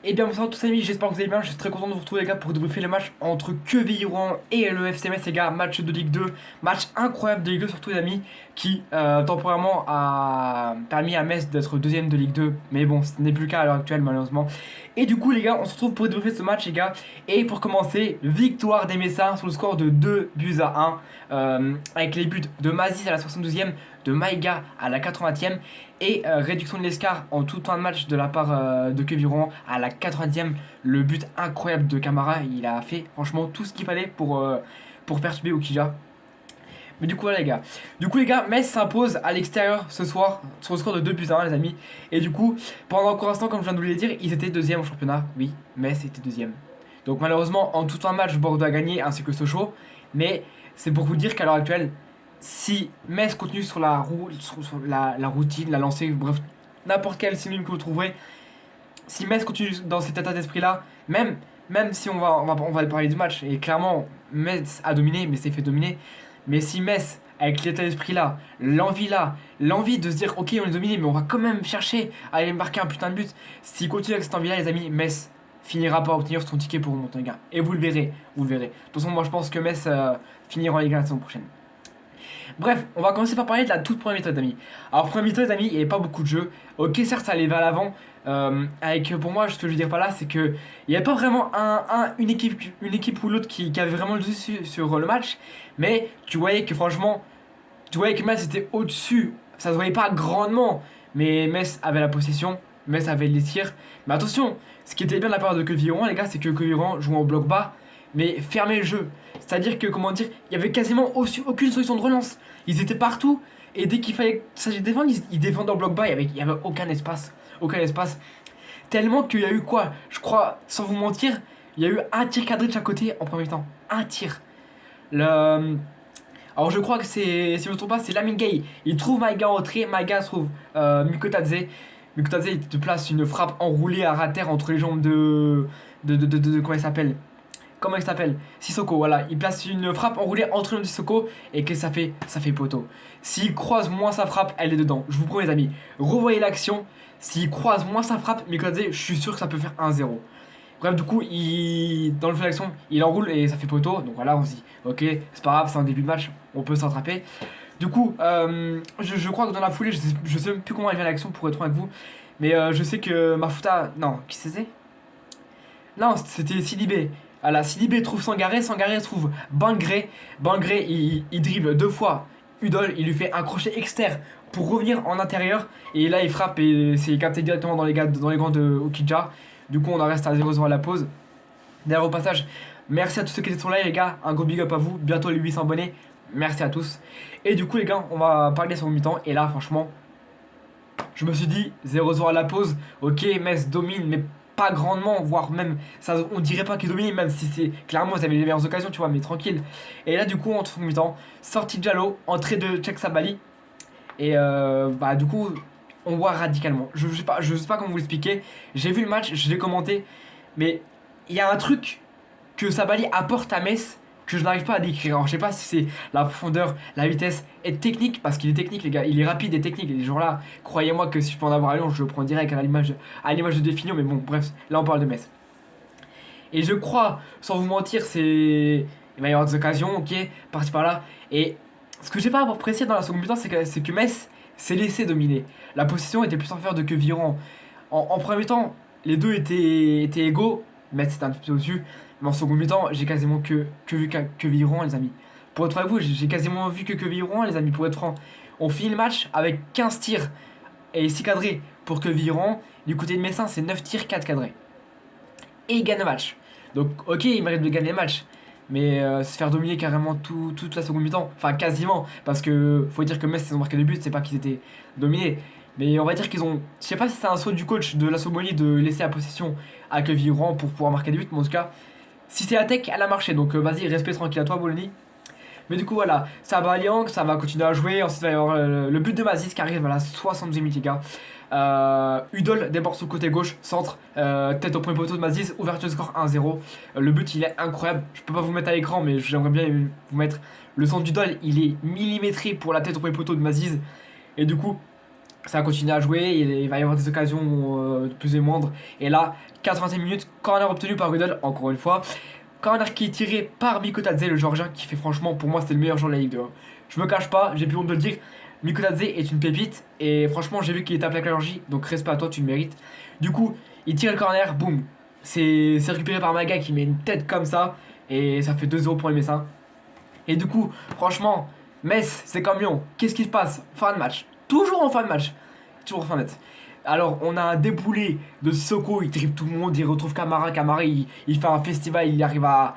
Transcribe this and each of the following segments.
Et bien bonsoir à tous amis, j'espère que vous allez bien, je suis très content de vous retrouver les gars pour débriefer le match entre Quevilly-Rouen et le FC Metz les gars, match de Ligue 2, match incroyable de Ligue 2 surtout les amis, qui temporairement a permis à Metz d'être deuxième de Ligue 2, mais bon ce n'est plus le cas à l'heure actuelle malheureusement. Et du coup les gars, on se retrouve pour débriefer ce match les gars, et pour commencer, victoire des Messins sur le score de 2-1, avec les buts de Mazis à la 72e, de Maïga à la 80e, et réduction de l'escar en tout temps de match de la part de Quevilly-Rouen à la 90e. Le but incroyable de Camara, il a fait franchement tout ce qu'il fallait pour perturber Okija. Mais du coup, voilà, les gars. Du coup, les gars, Metz s'impose à l'extérieur ce soir sur le score de 2-1, les amis. Et du coup, pendant encore un instant, comme je viens de vous le dire, ils étaient deuxième au championnat. Oui, Metz était deuxième. Donc, malheureusement, en tout temps de match, Bordeaux a gagné ainsi que Sochaux. Mais c'est pour vous dire qu'à l'heure actuelle, si Metz continue sur sur la routine, la lancée, bref, n'importe quel synonyme que vous trouverez, si Metz continue dans cet état d'esprit-là, même si on va parler du match, et clairement, Metz a dominé, mais s'est fait dominer, mais si Metz, avec l'état d'esprit-là, l'envie de se dire, ok, on est dominé, mais on va quand même chercher à aller marquer un putain de but, s'il continue avec cette envie-là, les amis, Metz finira par obtenir son ticket pour remonter, les gars. Et vous le verrez, vous le verrez. De toute façon, moi je pense que Metz finira en Ligue 1 la saison prochaine. Bref, on va commencer par parler de la toute première méthode, amis. Alors, première méthode, amis, il n'y avait pas beaucoup de jeux. Ok, certes, ça allait vers l'avant. Avec, pour moi, ce que je veux dire par là, c'est que il n'y avait pas vraiment une équipe ou l'autre qui avait vraiment le dessus sur le match. Mais tu voyais que, franchement, tu voyais que Metz était au-dessus. Ça se voyait pas grandement. Mais Metz avait la possession. Metz avait les tirs. Mais attention, ce qui était bien de la part de Quevilly-Rouen, les gars, c'est que Quevilly-Rouen jouait en bloc bas, mais fermait le jeu. C'est-à-dire que, comment dire, il y avait quasiment aucune solution de relance. Ils étaient partout, et dès qu'il fallait s'agir de défendre, ils défendaient en bloc bas, il y avait aucun espace. Aucun espace. Tellement qu'il y a eu quoi? Je crois, sans vous mentir, il y a eu un tir cadré de chaque côté en premier temps. Un tir. Le... Alors je crois que c'est, si je ne me trompe pas, c'est Lamine Gueye. Il trouve Maïga en retrait, Maïga trouve Mikotadze. Mikotadze il te place une frappe enroulée à ras terre entre les jambes comment il s'appelle? Comment il s'appelle? Sissoko, voilà. Il place une frappe enroulée entre les jambes de Sissoko et que ça fait poteau. S'il croise moins sa frappe, elle est dedans. Je vous promets les amis. Revoyez l'action. S'il croise moins sa frappe, Mikotadze, je suis sûr que ça peut faire 1-0. Bref, du coup, dans le feu d'action, il enroule et ça fait poteau. Donc voilà, on se dit, ok, c'est pas grave, c'est un début de match, on peut s'attraper. Du coup, je crois que dans la foulée, je sais même plus comment elle vient l'action pour être franc avec vous. Mais je sais que Mafuta. Non, qui c'était? Non, c'était Sidibé. Voilà, Sidibé trouve Sangaré, Sangaré trouve Bangré. Bangré, il dribble deux fois Udol, il lui fait un crochet externe pour revenir en intérieur. Et là, il frappe et c'est capté directement dans les gants de Okidja. Du coup, on en reste à 0-0 à la pause. D'ailleurs, au passage, merci à tous ceux qui étaient sur live, les gars. Un gros big up à vous. Bientôt les 800 abonnés. Merci à tous. Et du coup, les gars, on va parler sur le mi-temps. Et là, franchement, je me suis dit 0-0 à la pause. Ok, Metz domine, mais pas grandement, voire même, ça, on dirait pas qu'il domine, même si c'est clairement, vous avez les meilleures occasions, tu vois, mais tranquille. Et là, du coup, en tout mi-temps, sortie de Diallo, entrée de Cheikh Sabali. Et bah, du coup, on voit radicalement. Je sais pas comment vous l'expliquer. J'ai vu le match, je l'ai commenté, mais il y a un truc que Sabali apporte à Metz que je n'arrive pas à décrire. Alors, je sais pas si c'est la profondeur, la vitesse et technique, parce qu'il est technique, les gars. Il est rapide et technique. Et les jours-là, croyez-moi que si je peux en avoir à Lyon, je le prends direct à l'image de Definio. Mais bon, bref, là on parle de Metz. Et je crois, sans vous mentir, il va y avoir des occasions, ok, par-ci par-là. Et ce que j'ai pas apprécié dans la seconde mi-temps, c'est que Metz s'est laissé dominer. La possession était plus en faveur de Quevilly-Rouen. En premier temps, les deux étaient égaux. Metz était un petit peu au-dessus. Mais en second mi-temps, j'ai quasiment vu Quevilly-Rouen, les amis. Pour être franc avec vous, j'ai quasiment vu que Quevilly-Rouen, les amis, pour être franc. On finit le match avec 15 tirs et 6 cadrés pour Quevilly-Rouen. Du côté de Messin, c'est 9 tirs, 4 cadrés. Et il gagne le match. Donc, ok, il mérite de gagner le match. Mais se faire dominer carrément toute la seconde mi-temps, enfin quasiment, parce que faut dire que Metz ils ont marqué le but, c'est pas qu'ils étaient dominés. Mais on va dire qu'ils ont. Je sais pas si c'est un saut du coach de la Somali de laisser la possession à Quevilly-Rouen pour pouvoir marquer des buts, mais en tout cas, si c'est la tech, elle a marché. Donc vas-y, respect tranquille à toi, Bologna. Mais du coup, voilà, ça va à Liang, ça va continuer à jouer. Ensuite, il va y avoir le but de Mazis qui arrive à la 72e minute, les gars. Udol déborde sur le côté gauche, centre, tête au premier poteau de Mazis, ouverture de score 1-0. Le but il est incroyable. Je peux pas vous mettre à l'écran, mais j'aimerais bien vous mettre le centre d'Udol. Il est millimétré pour la tête au premier poteau de Mazis. Et du coup, ça va continuer à jouer, il va y avoir des occasions de plus et moindres. Et là, 80e minute, corner obtenu par Rudel, encore une fois. Corner qui est tiré par Mikotadze, le Georgien, qui fait franchement, pour moi, c'était le meilleur joueur de la Ligue 2. Hein. Je me cache pas, j'ai plus honte de le dire. Mikotadze est une pépite, et franchement, j'ai vu qu'il était appelé avec la Géorgie, donc respect à toi, tu le mérites. Du coup, il tire le corner, boum. C'est récupéré par Maga qui met une tête comme ça, et ça fait 2-0 pour les Messins. Et du coup, franchement, Metz, c'est comme Lyon. Qu'est-ce qui se passe? Fin de match. Toujours en fin de match. Toujours fin de match. Alors, on a un déboulé de Sissoko, il dribble tout le monde, il retrouve Camara. Camara, il fait un festival, il arrive à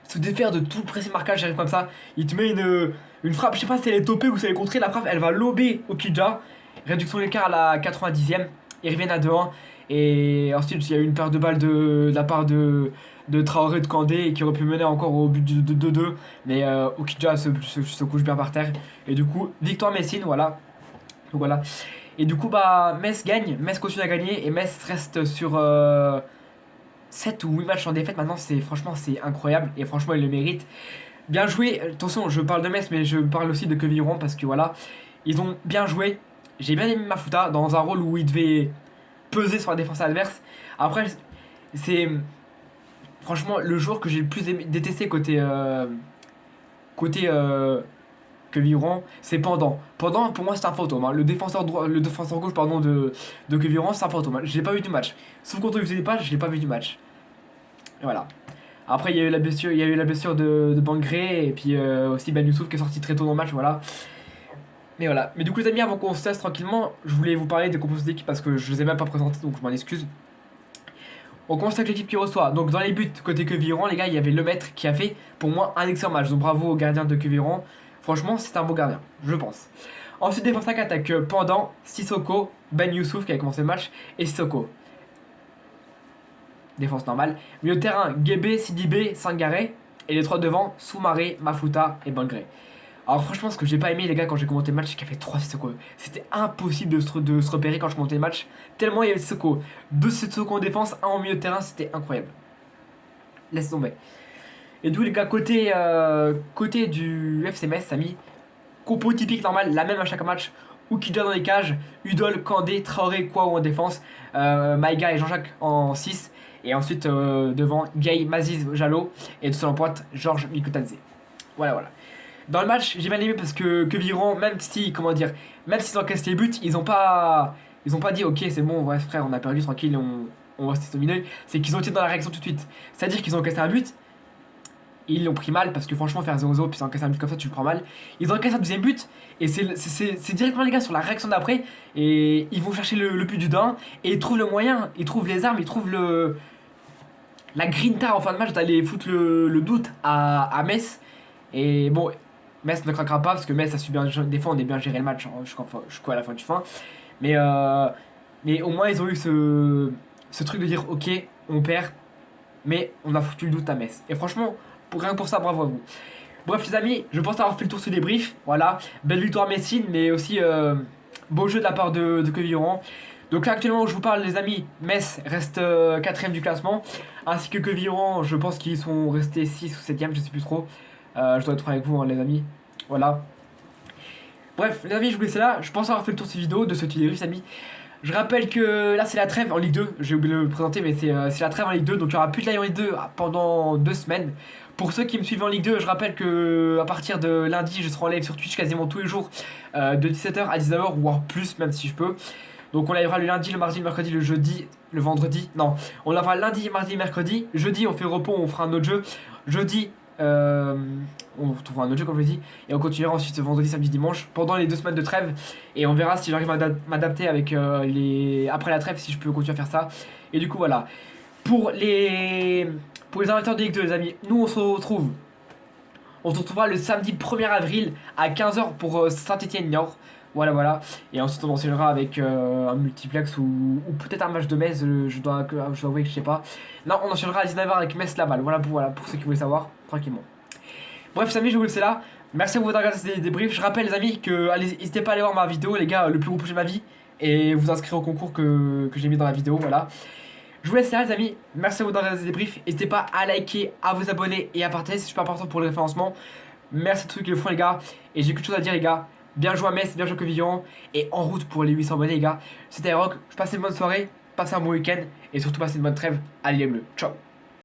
se défaire de tout le pressing marquage, j'arrive comme ça. Il te met une frappe, je sais pas si elle est topée ou si elle est contrée. La frappe, elle va lober Okidja. Réduction de l'écart à la 90e. Ils reviennent à 2-1. Et ensuite, il y a eu une paire de balles de la part de Traoré de Kandé qui aurait pu mener encore au but de 2-2. Mais Okidja se couche bien par terre. Et du coup, victoire Messine, voilà. Donc voilà. Et du coup, bah, Metz gagne, Metz continue à gagner et Metz reste sur 7 ou 8 matchs en défaite. Maintenant, franchement, c'est incroyable et franchement, il le mérite. Bien joué, attention, je parle de Metz, mais je parle aussi de Quevilly-Rouen parce que voilà, ils ont bien joué. J'ai bien aimé Mafuta dans un rôle où il devait peser sur la défense adverse. Après, c'est franchement le joueur que j'ai le plus détesté côté Quevilly-Rouen, c'est Pendant. Pendant, pour moi, c'est un fantôme. Hein. Le défenseur gauche pardon, de Quevilly-Rouen, c'est un fantôme. Hein. Je l'ai pas vu du match. Sauf quand on lui faisait des pages, je l'ai pas vu du match. Et voilà. Après, il y a eu la blessure de Bangré et puis aussi Ben Youssouf qui est sorti très tôt dans le match. Voilà. Mais voilà. Mais du coup, les amis, avant qu'on se laisse tranquillement, je voulais vous parler des compositions d'équipe parce que je les ai même pas présentés, donc je m'en excuse. On commence avec l'équipe qui reçoit. Donc, dans les buts côté Quevilly-Rouen, les gars, il y avait Lemaître qui a fait pour moi un excellent match. Donc, bravo au gardien de Quevilly-Rouen. Franchement, c'est un beau gardien, je pense. Ensuite, défense 5 attaque Pendant, Sissoko, Ben Youssouf qui a commencé le match et Sissoko. Défense normale. Milieu de terrain, Guébé, Sidibé, Sangaré. Et les trois devant, Soumaré, Mafuta et Bangré. Alors franchement, ce que j'ai pas aimé les gars quand j'ai commenté le match, c'est qu'il y avait 3 Sissoko. C'était impossible de se repérer quand je commentais le match. Tellement il y avait Sissoko. 2 Sissoko en défense, 1 au milieu de terrain, c'était incroyable. Laisse tomber. Et d'où les gars, côté du FC Metz, ça a mis compo typique normal, la même à chaque match. Ukidja dans les cages, Udol, Kandé, Traoré, Kouaou en défense, Maïga et Jean-Jacques en 6. Et ensuite devant Gay, Maziz, Jallo et tout seul en pointe, Georges Mikotadze. Voilà. Dans le match, j'ai bien aimé parce que Quevilly-Rouen, même s'ils encaissent les buts, ils ont pas dit ok c'est bon, ouais frère, on a perdu, tranquille, on va se dominer. C'est qu'ils ont été dans la réaction tout de suite. C'est-à-dire qu'ils ont encaissé un but, ils l'ont pris mal parce que franchement faire 0-0 puis encaisser un but comme ça tu le prends mal. Ils encaissent un deuxième but et c'est directement les gars sur la réaction d'après et ils vont chercher le but du 2-1 et ils trouvent le moyen, ils trouvent les armes, ils trouvent la grinta en fin de match d'aller foutre le doute à Metz. Et bon, Metz ne craquera pas parce que Metz a su bien défendre et bien gérer le match jusqu'à la fin du fin. Mais au moins ils ont eu ce truc de dire ok on perd mais on a foutu le doute à Metz. Et franchement rien que pour ça bravo à vous. Bref les amis, je pense avoir fait le tour sur les briefs. Voilà, belle victoire Messine mais aussi beau jeu de la part de Quevilly-Rouen. Donc là actuellement où je vous parle les amis, Metz reste 4ème du classement. Ainsi que Quevilly-Rouen, je pense qu'ils sont restés 6 ou 7ème, je sais plus trop. Je dois être avec vous hein, les amis. Voilà. Bref les amis, je vous laisse là. Je pense avoir fait le tour de cette vidéo, de ce petit débrief les amis. Je rappelle que là c'est la trêve en Ligue 2, j'ai oublié de le présenter mais c'est la trêve en Ligue 2. Donc il n'y aura plus de live en Ligue 2 pendant 2 semaines. Pour ceux qui me suivent en Ligue 2, je rappelle que à partir de lundi je serai en live sur Twitch quasiment tous les jours de 17h à 19h voire plus même si je peux. Donc on livera le lundi, le mardi, le mercredi, le jeudi, le vendredi. Non, on livera lundi, mardi, mercredi. Jeudi, on fait repos, on fera un autre jeu. Jeudi, on trouvera un autre jeu comme je l'ai dit. Et on continuera ensuite vendredi, samedi, dimanche pendant les 2 semaines de trêve. Et on verra si j'arrive à m'adapter avec après la trêve, si je peux continuer à faire ça. Et du coup, voilà. Pour les amateurs de Ligue 2, les amis, nous on se retrouvera le samedi 1er avril à 15h pour Saint-Etienne-Niort. Voilà. Et ensuite on enchaînera avec un multiplex ou peut-être un match de Metz, je dois avouer que je sais pas. Non, on enchaînera à 19h avec Metz-Laval. Voilà pour ceux qui voulaient savoir, tranquillement. Bref les amis, je vous laisse là. Merci à vous d'avoir regardé ces débriefs. Je rappelle les amis que n'hésitez pas à aller voir ma vidéo, les gars, le plus gros projet de ma vie. Et vous inscrire au concours que j'ai mis dans la vidéo, voilà. Je vous laisse là les amis, merci à vous d'avoir regardé ces débriefs. N'hésitez pas à liker, à vous abonner et à partager, c'est super important pour le référencement. Merci à tous ceux qui le font les gars. Et j'ai quelque chose à dire les gars. Bien joué à Metz, bien joué à Quevilly-Rouen. Et en route pour les 800 abonnés, les gars. C'était Rock. Je passe une bonne soirée, passez un bon week-end. Et surtout, passez une bonne trêve. Allez les bleus. Ciao.